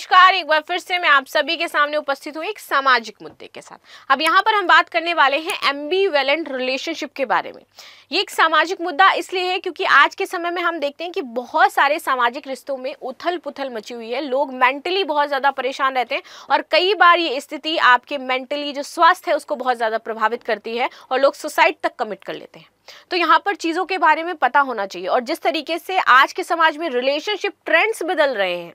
नमस्कार, एक बार फिर से मैं आप सभी के सामने उपस्थित हूँ एक सामाजिक मुद्दे के साथ। अब यहाँ पर हम बात करने वाले हैं एम्बीवेलेंट रिलेशनशिप के बारे में। ये एक सामाजिक मुद्दा इसलिए है क्योंकि आज के समय में हम देखते हैं कि बहुत सारे सामाजिक रिश्तों में उथल पुथल मची हुई है। लोग मेंटली बहुत ज़्यादा परेशान रहते हैं और कई बार ये स्थिति आपके मेंटली जो स्वास्थ्य है उसको बहुत ज़्यादा प्रभावित करती है और लोग सुसाइड तक कमिट कर लेते हैं। तो यहाँ पर चीज़ों के बारे में पता होना चाहिए और जिस तरीके से आज के समाज में रिलेशनशिप ट्रेंड्स बदल रहे हैं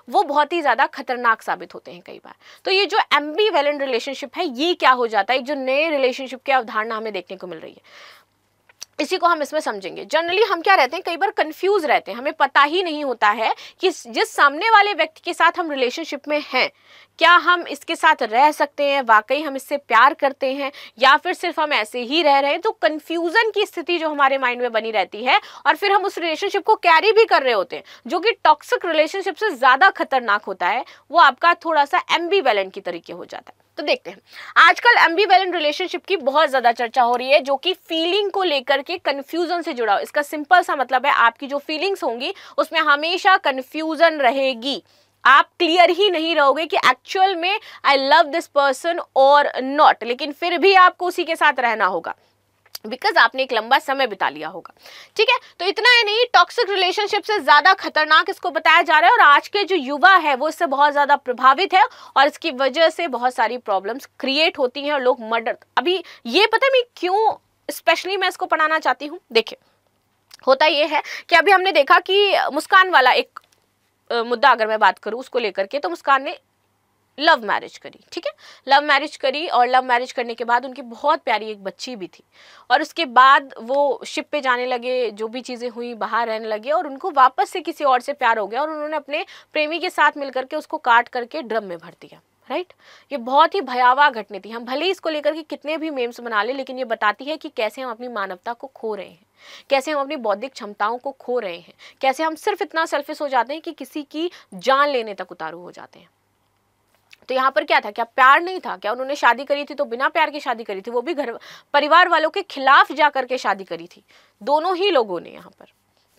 वो बहुत ही ज़्यादा खतरनाक साबित होते हैं कई बार। तो ये जो एम्बीवेलेंट रिलेशनशिप है ये क्या हो जाता है, एक जो नए रिलेशनशिप की अवधारणा हमें देखने को मिल रही है, इसी को हम इसमें समझेंगे। जनरली हम क्या रहते हैं, कई बार कंफ्यूज रहते हैं, हमें पता ही नहीं होता है कि जिस सामने वाले व्यक्ति के साथ हम रिलेशनशिप में हैं क्या हम इसके साथ रह सकते हैं, वाकई हम इससे प्यार करते हैं या फिर सिर्फ हम ऐसे ही रह रहे हैं। तो कंफ्यूजन की स्थिति जो हमारे माइंड में बनी रहती है और फिर हम उस रिलेशनशिप को कैरी भी कर रहे होते हैं, जो कि टॉक्सिक रिलेशनशिप से ज़्यादा खतरनाक होता है। वो आपका थोड़ा सा एम्बीवेलेंट की तरीके हो जाता है। तो देखते हैं, आजकल एम्बीवेलेंट रिलेशनशिप की बहुत ज़्यादा चर्चा हो रही है जो कि फीलिंग को लेकर के कन्फ्यूजन से जुड़ा हो। इसका सिंपल सा मतलब है आपकी जो फीलिंग्स होंगी उसमें हमेशा कन्फ्यूजन रहेगी। आप क्लियर ही नहीं रहोगे कि एक्चुअल में आई लव दिस पर्सन और नॉट, लेकिन फिर भी आपको उसी के साथ रहना होगा बिकॉज आपने एक लंबा समय बिता लिया होगा। ठीक है, तो इतना ही नहीं, टॉक्सिक रिलेशनशिप से ज़्यादा खतरनाक इसको बताया जा रहा है और आज के जो युवा है वो इससे बहुत ज़्यादा प्रभावित है और इसकी वजह से बहुत सारी प्रॉब्लम्स क्रिएट होती हैं और लोग मर्डर। अभी ये पता है मैं क्यों स्पेशली मैं इसको पढ़ाना चाहती हूँ। देखिए, होता ये है कि अभी हमने देखा कि मुस्कान वाला एक मुद्दा अगर मैं बात करूँ उसको लेकर के, तो मुस्कान ने लव मैरिज करी। ठीक है, लव मैरिज करी और लव मैरिज करने के बाद उनकी बहुत प्यारी एक बच्ची भी थी और उसके बाद वो शिप पे जाने लगे, जो भी चीज़ें हुई बाहर रहने लगे और उनको वापस से किसी और से प्यार हो गया और उन्होंने अपने प्रेमी के साथ मिलकर के उसको काट करके ड्रम में भर दिया। राइट, ये बहुत ही भयावह घटना थी। हम भले ही इसको लेकर के कितने भी मेम्स बना ले, लेकिन ये बताती है कि कैसे हम अपनी मानवता को खो रहे हैं, कैसे हम अपनी बौद्धिक क्षमताओं को खो रहे हैं, कैसे हम सिर्फ इतना सेल्फिश हो जाते हैं कि किसी की जान लेने तक उतारू हो जाते हैं। तो यहाँ पर क्या था, क्या प्यार नहीं था? क्या उन्होंने शादी करी थी तो बिना प्यार की शादी करी थी, वो भी घर परिवार वालों के खिलाफ जा करके शादी करी थी, दोनों ही लोगों ने यहाँ पर।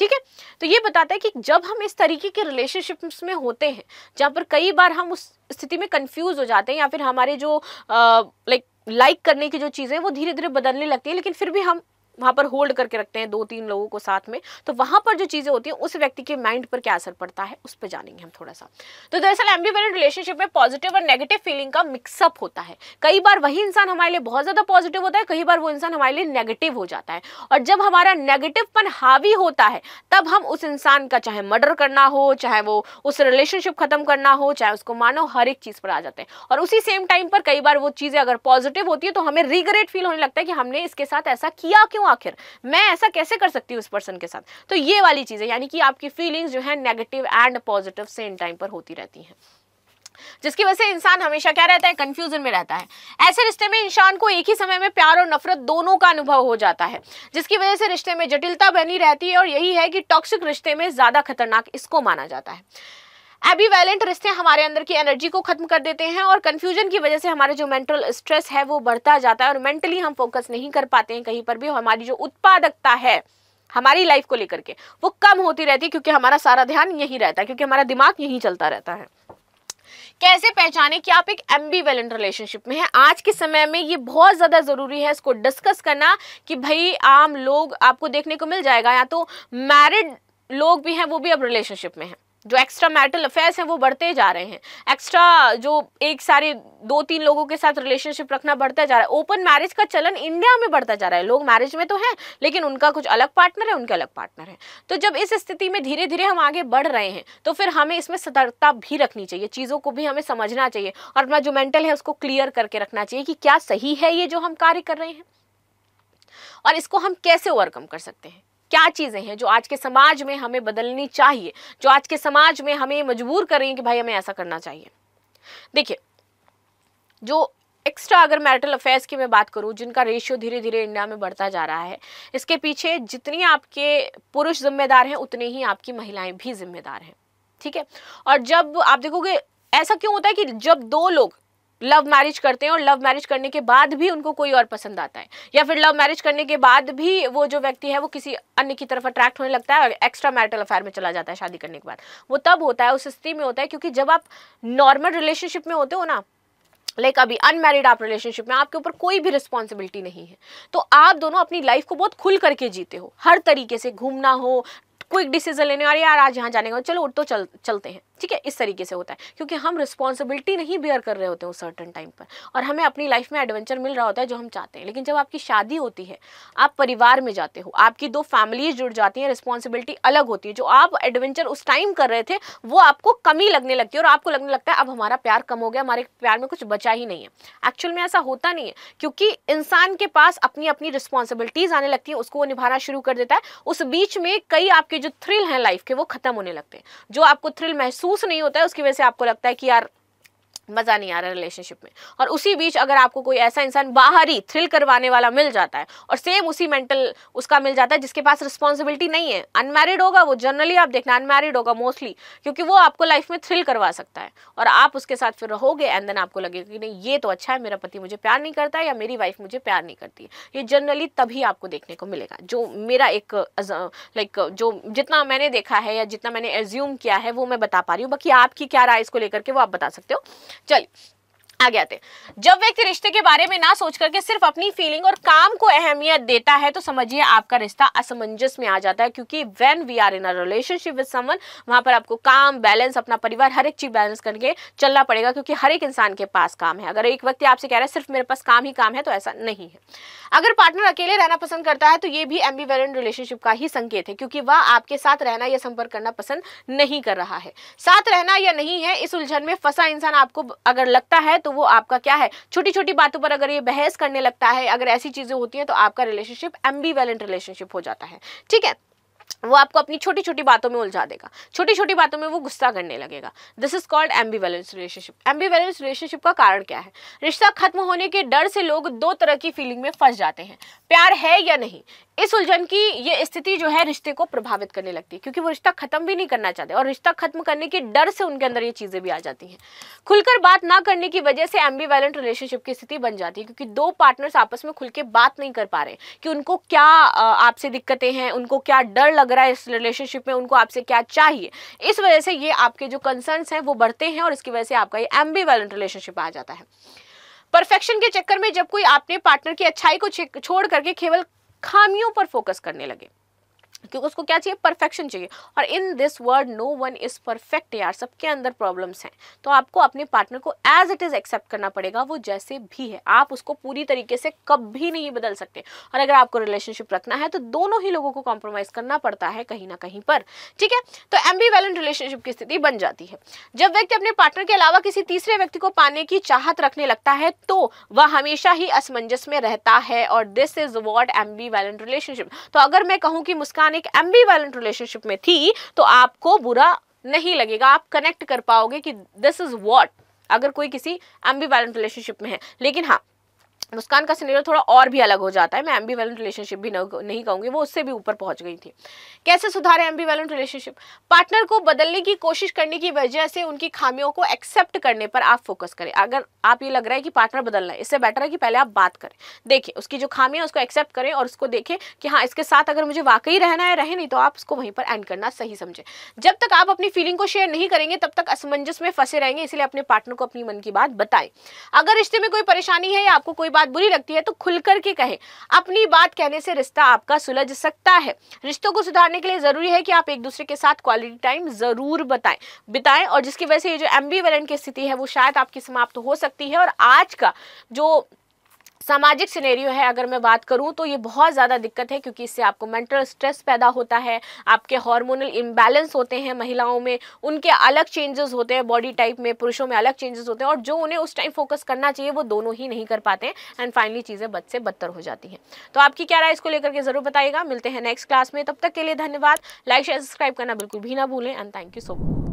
ठीक है, तो ये बताता है कि जब हम इस तरीके के रिलेशनशिप्स में होते हैं जहाँ पर कई बार हम उस स्थिति में कंफ्यूज हो जाते हैं या फिर हमारे जो लाइक करने की जो चीज़ें वो धीरे धीरे बदलने लगती है, लेकिन फिर भी हम वहाँ पर होल्ड करके रखते हैं दो तीन लोगों को साथ में, तो वहाँ पर जो चीज़ें होती हैं उस व्यक्ति के माइंड पर क्या असर पड़ता है उस पर जानेंगे हम थोड़ा सा। तो दरअसल एम्बिवेलेंट रिलेशनशिप में पॉजिटिव और नेगेटिव फीलिंग का मिक्सअप होता है। कई बार वही इंसान हमारे लिए बहुत ज़्यादा पॉजिटिव होता है, कई बार वो इंसान हमारे लिए नेगेटिव हो जाता है और जब हमारा नेगेटिवपन हावी होता है तब हम उस इंसान का चाहे मर्डर करना हो, चाहे वो उस रिलेशनशिप खत्म करना हो, चाहे उसको मानो, हर एक चीज़ पर आ जाते हैं। और उसी सेम टाइम पर कई बार वो चीज़ें अगर पॉजिटिव होती है तो हमें रिग्रेट फील होने लगता है कि हमने इसके साथ ऐसा किया क्यों, आखिर मैं ऐसा कैसे कर सकती हूँ उस पर्सन के साथ। तो ये वाली चीज़ें यानी कि आपकी फीलिंग्स जो है negative and positive same time पर होती रहती हैं, जिसकी वजह से इंसान हमेशा क्या रहता है, कंफ्यूजन में रहता है। ऐसे रिश्ते में इंसान को एक ही समय में प्यार और नफरत दोनों का अनुभव हो जाता है, जिसकी वजह से रिश्ते में जटिलता बनी रहती है और यही है कि टॉक्सिक रिश्ते में ज्यादा खतरनाक इसको माना जाता है। एम्बिवेलेंट रिश्ते हमारे अंदर की एनर्जी को खत्म कर देते हैं और कंफ्यूजन की वजह से हमारे जो मेंटल स्ट्रेस है वो बढ़ता जाता है और मेंटली हम फोकस नहीं कर पाते हैं कहीं पर भी। हमारी जो उत्पादकता है हमारी लाइफ को लेकर के वो कम होती रहती है क्योंकि हमारा सारा ध्यान यहीं रहता है, क्योंकि हमारा दिमाग यहीं चलता रहता है। कैसे पहचाने कि आप एक एम्बिवेलेंट रिलेशनशिप में हैं? आज के समय में ये बहुत ज़्यादा ज़रूरी है इसको डिस्कस करना कि भाई आम लोग आपको देखने को मिल जाएगा, या तो मैरिड लोग भी हैं वो भी अब रिलेशनशिप में हैं, जो एक्स्ट्रा मैरिटल अफेयर्स हैं वो बढ़ते जा रहे हैं, एक्स्ट्रा जो एक सारे दो तीन लोगों के साथ रिलेशनशिप रखना बढ़ता जा रहा है, ओपन मैरिज का चलन इंडिया में बढ़ता जा रहा है। लोग मैरिज में तो हैं लेकिन उनका कुछ अलग पार्टनर है, उनके अलग पार्टनर है। तो जब इस स्थिति में धीरे धीरे हम आगे बढ़ रहे हैं तो फिर हमें इसमें सतर्कता भी रखनी चाहिए, चीज़ों को भी हमें समझना चाहिए और अपना जो मेंटल है उसको क्लियर करके रखना चाहिए कि क्या सही है ये जो हम कार्य कर रहे हैं और इसको हम कैसे ओवरकम कर सकते हैं। क्या चीज़ें हैं जो आज के समाज में हमें बदलनी चाहिए, जो आज के समाज में हमें मजबूर कर रही हैं कि भाई हमें ऐसा करना चाहिए। देखिए, जो एक्स्ट्रा अगर मैरिटल अफेयर्स की मैं बात करूं जिनका रेशियो धीरे धीरे इंडिया में बढ़ता जा रहा है, इसके पीछे जितनी आपके पुरुष जिम्मेदार हैं उतने ही आपकी महिलाएं भी जिम्मेदार हैं। ठीक है, और जब आप देखोगे ऐसा क्यों होता है कि जब दो लोग लव मैरिज करते हैं और लव मैरिज करने के बाद भी उनको कोई और पसंद आता है, या फिर लव मैरिज करने के बाद भी वो जो व्यक्ति है वो किसी अन्य की तरफ अट्रैक्ट होने लगता है और एक्स्ट्रा मैरिटल अफेयर में चला जाता है शादी करने के बाद। वो तब होता है, उस स्थिति में होता है क्योंकि जब आप नॉर्मल रिलेशनशिप में होते हो ना, लाइक अभी अनमैरिड आप रिलेशनशिप में, आपके ऊपर कोई भी रिस्पॉन्सिबिलिटी नहीं है, तो आप दोनों अपनी लाइफ को बहुत खुल करके जीते हो, हर तरीके से घूमना हो, क्विक डिसीजन लेने, और यार आज यहाँ जाने का, चलो उठ तो चलते हैं, ठीक है, इस तरीके से होता है क्योंकि हम रिस्पॉन्सिबिलिटी नहीं बेयर कर रहे होते हैं उस सर्टेन टाइम पर, और हमें अपनी लाइफ में एडवेंचर मिल रहा होता है जो हम चाहते हैं। लेकिन जब आपकी शादी होती है, आप परिवार में जाते हो, आपकी 2 फैमिलीज जुड़ जाती हैं, रिस्पॉन्सिबिलिटी अलग होती है, जो आप एडवेंचर उस टाइम कर रहे थे वो आपको कमी लगने लगती है और आपको लगने लगता है अब हमारा प्यार कम हो गया, हमारे प्यार में कुछ बचा ही नहीं है। एक्चुअल में ऐसा होता नहीं है, क्योंकि इंसान के पास अपनी अपनी रिस्पॉन्सिबिलिटीज आने लगती है, उसको वो निभाना शुरू कर देता है। उस बीच में कई आपके जो थ्रिल हैं लाइफ के वो खत्म होने लगते हैं। जो आपको थ्रिल महसूस नहीं होता है उसकी वजह से आपको लगता है कि यार मज़ा नहीं आ रहा रिलेशनशिप में, और उसी बीच अगर आपको कोई ऐसा इंसान बाहरी थ्रिल करवाने वाला मिल जाता है और सेम उसी मेंटल उसका मिल जाता है जिसके पास रिस्पॉन्सिबिलिटी नहीं है, अनमैरिड होगा वो, जनरली आप देखना अनमैरिड होगा मोस्टली, क्योंकि वो आपको लाइफ में थ्रिल करवा सकता है और आप उसके साथ फिर रहोगे एंड देन आपको लगेगा कि नहीं ये तो अच्छा है, मेरा पति मुझे प्यार नहीं करता है या मेरी वाइफ मुझे प्यार नहीं करती है। ये जनरली तभी आपको देखने को मिलेगा, जो मेरा एक लाइक जो जितना मैंने देखा है या जितना मैंने एज्यूम किया है वो मैं बता पा रही हूँ। बाकी आपकी क्या राय इसको लेकर के वो आप बता सकते हो। चलिए आगे आते हैं। जब व्यक्ति रिश्ते के बारे में ना सोच करके सिर्फ अपनी फीलिंग और काम को अहमियत देता है तो समझिए आपका रिश्ता असमंजस में आ जाता है, क्योंकि when we are in a relationship with someone, वहां पर आपको काम, बैलेंस, अपना परिवार, हर एक चीज बैलेंस करके चलना पड़ेगा, क्योंकि हर एक इंसान के पास काम है। अगर एक व्यक्ति आपसे कह रहा है सिर्फ मेरे पास काम ही काम है, तो ऐसा नहीं है। अगर पार्टनर अकेले रहना पसंद करता है तो ये भी एम्बिवेलेंट रिलेशनशिप का ही संकेत है, क्योंकि वह आपके साथ रहना या संपर्क करना पसंद नहीं कर रहा है। साथ रहना या नहीं है, इस उलझन में फंसा इंसान आपको अगर लगता है तो वो आपका क्या है, छोटी छोटी बातों पर अगर ये बहस करने लगता है, अगर ऐसी चीजें होती हैं तो आपका रिलेशनशिप एम्बिवेलेंट रिलेशनशिप हो जाता है। ठीक है, वो आपको अपनी छोटी छोटी बातों में उलझा देगा, छोटी छोटी बातों में वो गुस्सा करने लगेगा। This is called ambivalence relationship. Ambivalence relationship का कारण क्या है? रिश्ता खत्म होने के डर से लोग 2 तरह की फीलिंग में फंस जाते हैं, प्यार है या नहीं। इस उलझन की ये स्थिति जो है रिश्ते को प्रभावित करने लगती है, क्योंकि वो रिश्ता खत्म भी नहीं करना चाहते और रिश्ता खत्म करने के डर से उनके अंदर ये चीजें भी आ जाती हैं। खुलकर बात ना करने की वजह से एम्बिवेलेंट रिलेशनशिप की स्थिति बन जाती है, क्योंकि 2 पार्टनर्स आपस में खुल के बात नहीं कर पा रहे कि उनको क्या आपसे दिक्कतें हैं, उनको क्या डर लग रहा है इस रिलेशनशिप में, उनको आपसे क्या चाहिए। इस वजह से ये आपके जो कंसर्न्स हैं वो बढ़ते हैं और इसकी वजह से आपका ये एम्बिवेलेंट रिलेशनशिप आ जाता है। परफेक्शन के चक्कर में जब कोई अपने पार्टनर की अच्छाई को छोड़ करके केवल खामियों पर फोकस करने लगे, क्योंकि उसको क्या चाहिए, परफेक्शन चाहिए, और in this world no one is perfect यार, सबके अंदर प्रॉब्लम्स हैं। तो आपको अपने पार्टनर को एज इट इज एक्सेप्ट करना पड़ेगा, वो जैसे भी है। आप उसको पूरी तरीके से कभी नहीं बदल सकते, और अगर आपको रिलेशनशिप रखना है तो दोनों ही लोगों को कॉम्प्रोमाइज करना पड़ता है कहीं ना कहीं पर। ठीक है, तो एम्बिवेलेंट रिलेशनशिप की स्थिति बन जाती है जब व्यक्ति अपने पार्टनर के अलावा किसी तीसरे व्यक्ति को पाने की चाहत रखने लगता है, तो वह हमेशा ही असमंजस में रहता है, और दिस इज व्हाट एम्बिवेलेंट रिलेशनशिप। तो अगर मैं कहूं कि मुस्कान एक एम्बिवेलेंट रिलेशनशिप में थी तो आपको बुरा नहीं लगेगा, आप कनेक्ट कर पाओगे कि दिस इज व्हाट, अगर कोई किसी एम्बिवेलेंट रिलेशनशिप में है। लेकिन हाँ, मुस्कान का सिनेरियो थोड़ा और भी अलग हो जाता है, मैं एम्बिवेलेंट रिलेशनशिप भी नहीं कहूंगी, वो उससे भी ऊपर पहुंच गई थी। कैसे सुधारें एम्बिवेलेंट रिलेशनशिप? पार्टनर को बदलने की कोशिश करने की वजह से उनकी खामियों को एक्सेप्ट करने पर आप फोकस करें। अगर आप ये लग रहा है कि पार्टनर बदलना है, इससे बेटर है कि पहले आप बात करें, देखिए उसकी जो खामियां उसको एक्सेप्ट करें और उसको देखें कि हाँ इसके साथ अगर मुझे वाकई रहना है रहे, नहीं तो आप उसको वहीं पर एंड करना सही समझे। जब तक आप अपनी फीलिंग को शेयर नहीं करेंगे तब तक असमंजस में फंसे रहेंगे, इसलिए अपने पार्टनर को अपनी मन की बात बताएं। अगर रिश्ते में कोई परेशानी है या आपको कोई बात बुरी लगती है तो खुल करके कहें, अपनी बात कहने से रिश्ता आपका सुलझ सकता है। रिश्तों को सुधारने के लिए जरूरी है कि आप एक दूसरे के साथ क्वालिटी टाइम जरूर बिताएं, और जिसकी वजह से ये जो एम्बिवेलेंट की स्थिति है वो शायद आपकी समाप्त हो सकती है। और आज का जो सामाजिक सिनेरियो है अगर मैं बात करूं तो ये बहुत ज़्यादा दिक्कत है, क्योंकि इससे आपको मेंटल स्ट्रेस पैदा होता है, आपके हार्मोनल इम्बैलेंस होते हैं महिलाओं में, उनके अलग चेंजेस होते हैं बॉडी टाइप में, पुरुषों में अलग चेंजेस होते हैं, और जो उन्हें उस टाइम फोकस करना चाहिए वो दोनों ही नहीं कर पाते हैं, एंड फाइनली चीज़ें बद से बदतर हो जाती हैं। तो आपकी क्या राय इसको लेकर के ज़रूर बताइएगा। मिलते हैं नेक्स्ट क्लास में, तब तक के लिए धन्यवाद। लाइक शेयर सब्सक्राइब करना बिल्कुल भी ना भूलें, and thank you so much.